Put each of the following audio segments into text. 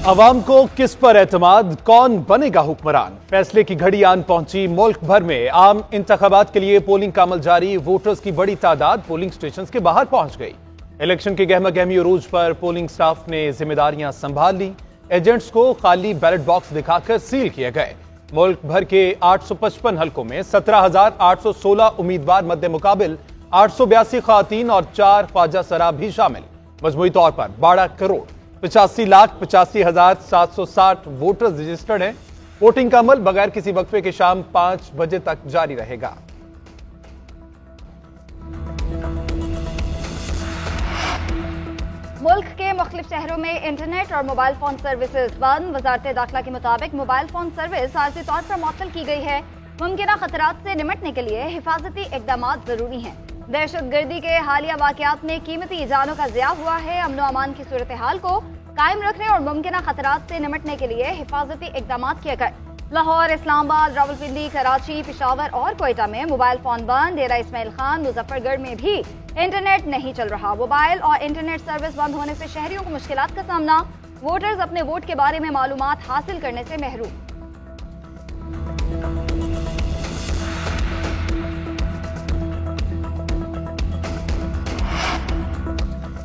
अवाम को किस पर एतमाद, कौन बनेगा हुक्मरान? फैसले की घड़ी आन पहुंची। मुल्क भर में आम इंतखाबात के लिए पोलिंग का अमल जारी। वोटर्स की बड़ी तादाद पोलिंग स्टेशन के बाहर पहुंच गई। इलेक्शन के गहमा गहमी उरूज पर पोलिंग स्टाफ ने जिम्मेदारियां संभाल ली। एजेंट्स को खाली बैलेट बॉक्स दिखाकर सील किए गए। मुल्क भर के 855 हलकों में 17,816 उम्मीदवार मद्दे मुकाबिल 882 खातीन और 4 ख्वाजा सरा भी शामिल। मजमूई तौर पर 12 करोड़ 85,85,760 वोटर्स रजिस्टर्ड हैं। वोटिंग का अमल बगैर किसी वक्फे के शाम 5 बजे तक जारी रहेगा। मुल्क के मुख्तलिफ शहरों में इंटरनेट और मोबाइल फोन सर्विसेज बंद। वजारत दाखिला के मुताबिक मोबाइल फोन सर्विस आर्जी तौर पर मुअत्तल की गई है। मुमकिन खतरात से निमटने के लिए हिफाजती इकदाम जरूरी हैं। दहशतगर्दी के हालिया वाकयात में कीमती जानों का ज़िया हुआ है। अमन व अमान की सूरत हाल को कायम रखने और मुमकिन खतरात से निमटने के लिए हिफाजती इकदाम किए गए। लाहौर, इस्लामाबाद, रावलपिंडी, कराची, पेशावर और कोयटा में मोबाइल फोन बंद। डेरा इस्माइल खान, मुजफ्फरगढ़ में भी इंटरनेट नहीं चल रहा। मोबाइल और इंटरनेट सर्विस बंद होने से शहरियों को मुश्किलात का सामना। वोटर्स अपने वोट के बारे में मालूमात हासिल करने से महरूम।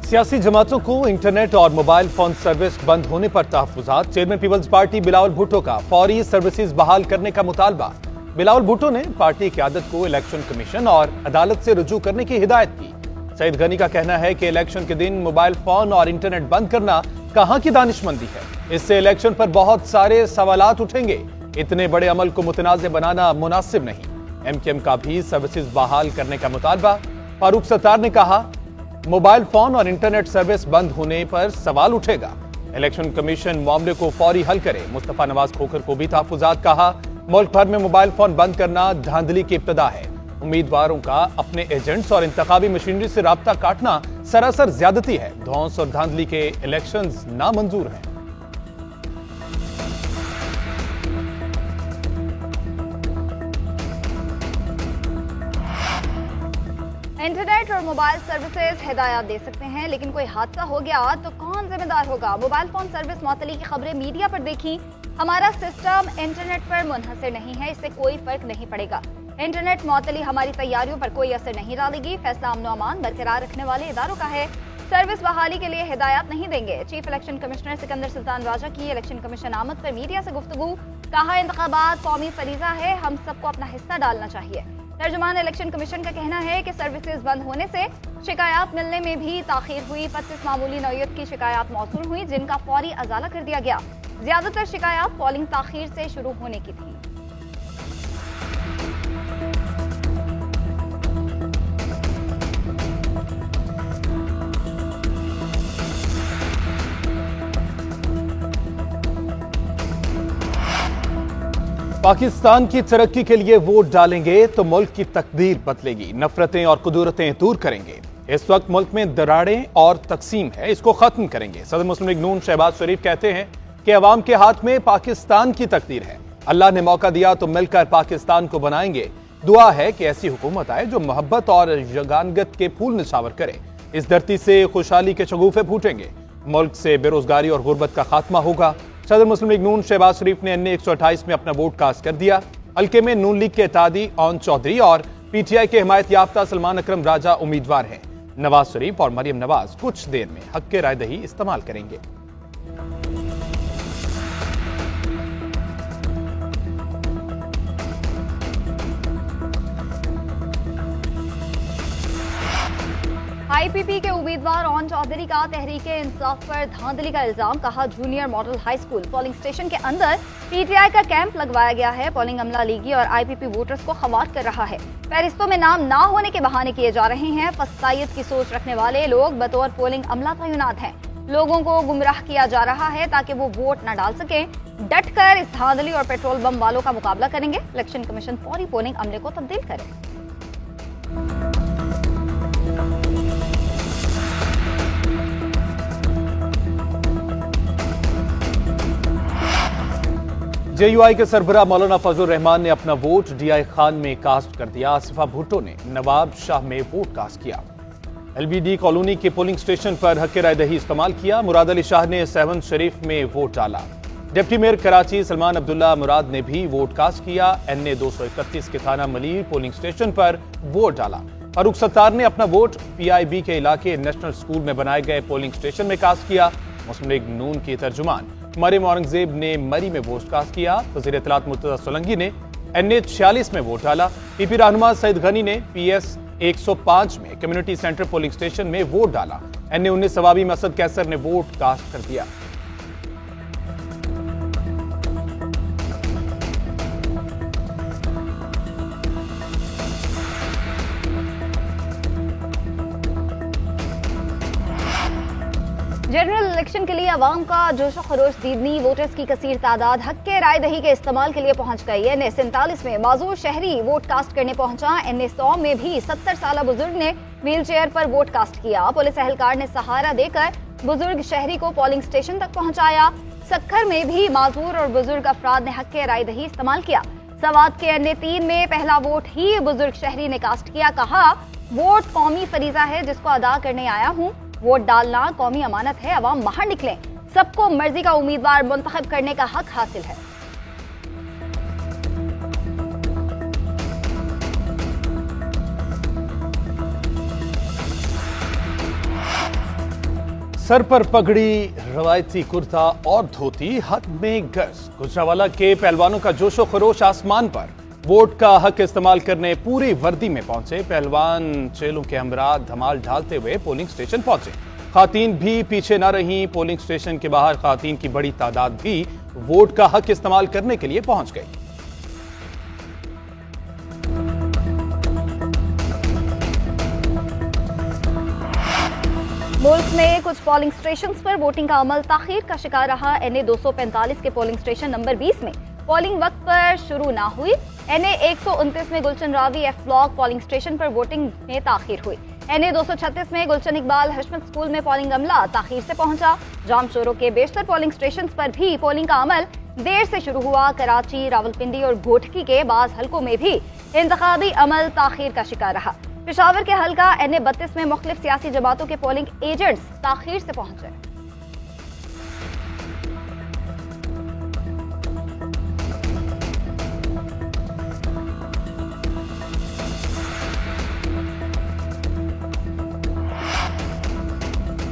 सियासी जमातों को इंटरनेट और मोबाइल फोन सर्विस बंद होने पर तहफ्फुज़ात। चेयरमैन पीपल्स पार्टी बिलावल भुट्टो का फौरी सर्विसेज बहाल करने का मुतालबा। बिलावल भुट्टो ने पार्टी क़यादत को इलेक्शन कमीशन और अदालत से रुजू करने की हिदायत की। सईद गनी का कहना है कि इलेक्शन के दिन मोबाइल फोन और इंटरनेट बंद करना कहां की दानिशमंदी है। इससे इलेक्शन पर बहुत सारे सवालात उठेंगे। इतने बड़े अमल को मुतनाज़ बनाना मुनासिब नहीं। MKM का भी सर्विसेज बहाल करने का मुतालबा। फारूक सत्तार ने कहा, मोबाइल फोन और इंटरनेट सर्विस बंद होने पर सवाल उठेगा। इलेक्शन कमीशन मामले को फौरी हल करे। मुस्तफा नवाज खोखर को भी तहफ्फुज़ात। कहा, मुल्क भर में मोबाइल फोन बंद करना धांधली की इब्तिदा है। उम्मीदवारों का अपने एजेंट्स और इंतखाबी मशीनरी से राब्ता काटना सरासर ज्यादती है। धौंस और धांधली के इलेक्शंस नामंजूर हैं। इंटरनेट और मोबाइल सर्विसेज हिदायत दे सकते हैं, लेकिन कोई हादसा हो गया तो कौन जिम्मेदार होगा? मोबाइल फोन सर्विस मुअत्तली की खबरें मीडिया पर देखी। हमारा सिस्टम इंटरनेट पर मुनहसर नहीं है, इससे कोई फर्क नहीं पड़ेगा। इंटरनेट मुअत्तली हमारी तैयारियों पर कोई असर नहीं डालेगी। फैसला अमन व अमान बरकरार रखने वाले इदारों का है। सर्विस बहाली के लिए हिदायत नहीं देंगे। Chief election commissioner Sikandar Sultan Raja की इलेक्शन कमीशन आमद पर मीडिया से गुफ्तगू। कहा, इंतखाबात कौमी फरीजा है, हम सबको अपना हिस्सा डालना चाहिए। तर्जुमान इलेक्शन कमीशन का कहना है कि सर्विसेज बंद होने से शिकायत मिलने में भी ताखीर हुई। 25 मामूली नौयत की शिकायत मौसूल हुई, जिनका फौरी अजाला कर दिया गया। ज्यादातर शिकायत पोलिंग ताखीर से शुरू होने की थी। पाकिस्तान की तरक्की के लिए वोट डालेंगे तो मुल्क की तकदीर बदलेगी। नफरतें और कुदूरतें दूर करेंगे। इस वक्त मुल्क में दरारें और तकसीम है, इसको खत्म करेंगे। सदर मुस्लिम लीग नून शहबाज शरीफ कहते हैं कि अवाम के हाथ में पाकिस्तान की तकदीर है। अल्लाह ने मौका दिया तो मिलकर पाकिस्तान को बनाएंगे। दुआ है कि ऐसी हुकूमत आए जो मोहब्बत और यगानगत के फूल निछावर करे। इस धरती से खुशहाली के शगुफे फूटेंगे। मुल्क से बेरोजगारी और गुर्बत का खात्मा होगा। सदर मुस्लिम लीग नून शहबाज शरीफ ने अन्य 128 में अपना वोट कास्ट कर दिया। हल्के में नून लीग के इत्तेहादी ओन चौधरी और PTI के हिमायत याफ्ता सलमान अकरम राजा उम्मीदवार हैं। नवाज शरीफ और मरियम नवाज कुछ देर में हक के रायदही इस्तेमाल करेंगे। IPP के उम्मीदवार ओन चौधरी का तहरीके इंसाफ पर धांधली का इल्जाम। कहा, junior model high school polling station के अंदर PTI का कैंप लगवाया गया है। पोलिंग अमला लीगी और IPP वोटर्स को खवार कर रहा है। फहरिस्तों में नाम ना होने के बहाने किए जा रहे हैं। फसायत की सोच रखने वाले लोग बतौर पोलिंग अमला तैनात हैं। लोगों को गुमराह किया जा रहा है ताकि वो वोट न डाल सके। डट कर इस धांधली और पेट्रोल बम वालों का मुकाबला करेंगे। इलेक्शन कमीशन फौरी पोलिंग अमले को तब्दील करे। JUI के सरबराह मौलाना फजल रहमान ने अपना वोट DI खान में कास्ट कर दिया। आसिफा भुट्टो ने नवाब शाह में वोट कास्ट किया। LBD कॉलोनी के पोलिंग स्टेशन पर हक राय दही इस्तेमाल किया। मुराद अली शाह ने सेवन शरीफ में वोट डाला। डिप्टी मेयर कराची सलमान अब्दुल्ला मुराद ने भी वोट कास्ट किया। NA 231 के थाना मलीर पोलिंग स्टेशन पर वोट डाला। फारूक सत्तार ने अपना वोट PIB के इलाके नेशनल स्कूल में बनाए गए पोलिंग स्टेशन में कास्ट किया। मुस्लिम लीग नून के तर्जुमान मरियम औरंगजेब ने मरी में वोट कास्ट किया। वज़ीर इत्तलात मुर्तज़ा सोलंकी ने NA 46 में वोट डाला। PP रहनुमा सईद गनी ने PS 105 में कम्युनिटी सेंटर पोलिंग स्टेशन में वोट डाला। NA 19 सवाबी मसद कैसर ने वोट कास्ट कर दिया। जनरल इलेक्शन के लिए अवाम का जोशो खरोश दीदनी, वोटर्स की कसीर तादाद हक के राय दही के इस्तेमाल के लिए पहुंच गई। NA 47 में माजूर शहरी वोट कास्ट करने पहुंचा। NA 100 में भी 70 साल बुजुर्ग ने व्हील चेयर पर वोट कास्ट किया। पुलिस एहलकार ने सहारा देकर बुजुर्ग शहरी को पोलिंग स्टेशन तक पहुंचाया। सक्खर में भी माजूर और बुजुर्ग अफराद ने हक के राय दही इस्तेमाल किया। सवात के NA 3 में पहला वोट ही बुजुर्ग शहरी ने कास्ट किया। कहा, वोट कौमी फरीजा है जिसको अदा करने आया हूँ। वोट डालना कौमी अमानत है, अवाम बाहर निकलें। सबको मर्जी का उम्मीदवार मुंतखब करने का हक हासिल है। सर पर पगड़ी, रवायती कुर्ता और धोती, हाथ में गज। गुजरावाला के पहलवानों का जोशो खरोश आसमान पर। वोट का हक इस्तेमाल करने पूरी वर्दी में पहुंचे पहलवान चेलों के हमरा धमाल ढालते हुए पोलिंग स्टेशन पहुंचे। खातीन भी पीछे न रहीं। पोलिंग स्टेशन के बाहर खातीन की बड़ी तादाद भी वोट का हक इस्तेमाल करने के लिए पहुंच गई। मुल्क में कुछ पोलिंग स्टेशन पर वोटिंग का अमल ताखीर का शिकार रहा। NA 245 के पोलिंग स्टेशन नंबर 20 में पोलिंग वक्त पर शुरू ना हुई। NA 129 में Gulshan Ravi F block polling station पर वोटिंग में ताखीर हुई। NA 236 में गुलशन इकबाल हशमत स्कूल में पोलिंग अमला ताखीर से पहुंचा। जाम शोरों के बेशतर पोलिंग स्टेशन पर भी पोलिंग का अमल देर से शुरू हुआ। कराची, रावलपिंडी और घोटकी के बाज हलकों में भी इंतखाबी अमल ताखीर का शिकार रहा। पेशावर के हलका NA 32 में मुख्तलिफ सियासी जमातों के पोलिंग एजेंट्स ताखीर से पहुंचे।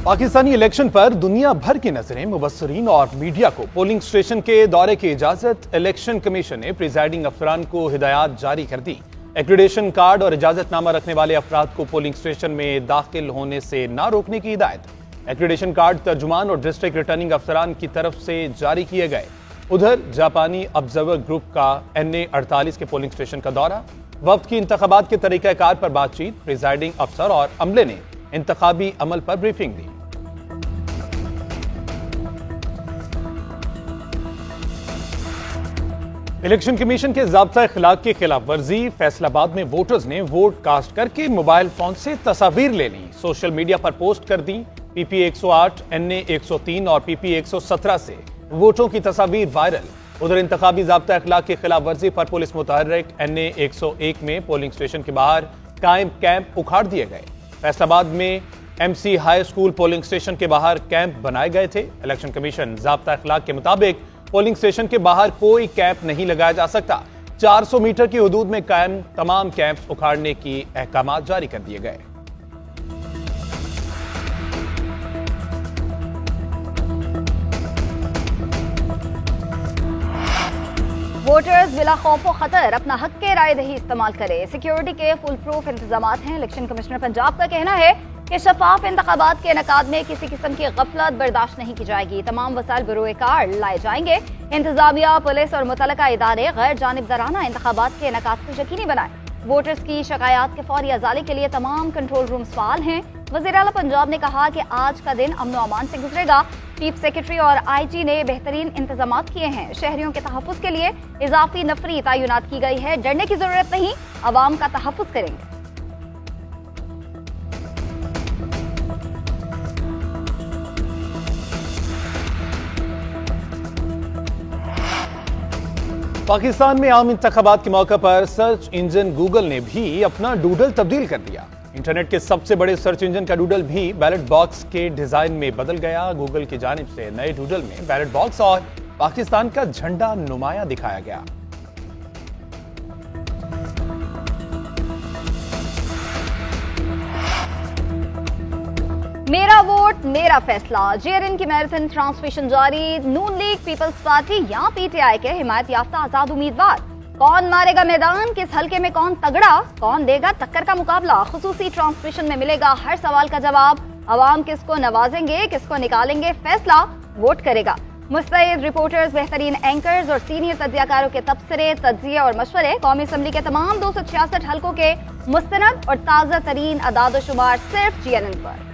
पाकिस्तानी इलेक्शन पर दुनिया भर की नजरें, मुबस्सरीन और मीडिया को पोलिंग स्टेशन के दौरे की इजाजत। इलेक्शन कमीशन ने प्रिजाइडिंग अफसरान को हिदायत जारी कर दी। एक्रीडेशन कार्ड और इजाजतनामा रखने वाले अफराद को पोलिंग स्टेशन में दाखिल होने से न रोकने की हिदायत। एक्रीडेशन कार्ड तर्जुमान और डिस्ट्रिक्ट रिटर्निंग अफसरान की तरफ से जारी किए गए। उधर जापानी ऑब्जर्वर ग्रुप का NA 48 के पोलिंग स्टेशन का दौरा। वक्त की इंतखाबात के तरीकाकार पर बातचीत। प्रिजाइडिंग अफसर और अमले ने इंतखाबी अमल पर ब्रीफिंग दी। इलेक्शन कमीशन के ज़ाब्ता इखलाक की खिलाफ वर्जी। फैसलाबाद में वोटर्स ने वोट कास्ट करके मोबाइल फोन से तस्वीर ले ली, सोशल मीडिया पर पोस्ट कर दी। PP 108, NA 103 और PP 117 से वोटों की तस्वीर वायरल। उधर इंतखाबी ज़ाब्ता इखलाक की खिलाफ वर्जी पर पुलिस मुतहर्रिक। NA 101 में पोलिंग स्टेशन के बाहर कायम कैंप उखाड़ दिए गए। फैसलाबाद में MC high school polling station के बाहर कैंप बनाए गए थे। इलेक्शन कमीशन ज़ाब्ता इखलाक के मुताबिक पोलिंग स्टेशन के बाहर कोई कैंप नहीं लगाया जा सकता। 400 मीटर की हदूद में कायम तमाम कैंप्स उखाड़ने की अहकामात जारी कर दिए गए। वोटर्स बिला खौफ व खतर अपना हक के राय दही इस्तेमाल करें। सिक्योरिटी के फुल प्रूफ इंतजाम हैं। इलेक्शन कमिश्नर पंजाब का कहना है कि शफाफ इंतखाबात के इनेकाद में किसी किस्म की गफलत बर्दाश्त नहीं की जाएगी। तमाम वसाइल बरोए कार लाए जाएंगे। इंतजामिया, पुलिस और मुतलका इदारे गैर जानिबदाराना इंतखाबात के इनेकाद को यकीनी बनाए। वोटर्स की शिकायत के फौरी अजाले के लिए तमाम कंट्रोल रूम्स फाल हैं। वज़ीर आला पंजाब ने कहा कि आज का दिन अमन अमान से गुजरेगा। चीफ सेक्रेटरी और IG ने बेहतरीन इंतजाम किए हैं। शहरियों के तहफ़्फ़ुज़ के लिए इजाफी नफरी तैनात की गई है। डरने की जरूरत नहीं, अवाम का तहफ़्फ़ुज़ करेंगे। पाकिस्तान में आम इंतखाबात के मौके पर सर्च इंजन गूगल ने भी अपना डूडल तब्दील कर दिया। इंटरनेट के सबसे बड़े सर्च इंजन का डूडल भी बैलेट बॉक्स के डिजाइन में बदल गया। गूगल की जानिब से नए डूडल में बैलेट बॉक्स और पाकिस्तान का झंडा नुमाया दिखाया गया। मेरा वोट मेरा फैसला, जेएनएन की मैराथन ट्रांसमिशन जारी। नून लीग, पीपल्स पार्टी या पीटीआई के हिमायत याफ्ता आजाद उम्मीदवार। कौन मारेगा मैदान, किस हलके में कौन तगड़ा, कौन देगा टक्कर का मुकाबला। खुसूसी ट्रांसमिशन में मिलेगा हर सवाल का जवाब। अवाम किसको नवाजेंगे, किसको निकालेंगे, फैसला वोट करेगा। मुस्तैद रिपोर्टर्स, बेहतरीन एंकर्स और सीनियर तज्जियाकारों के तबसरे, तज्जिए और मशवरे। कौमी असम्बली के तमाम 266 हलकों के मुस्तनद और ताज़ा तरीन अदाद शुमार सिर्फ जेएनएन पर।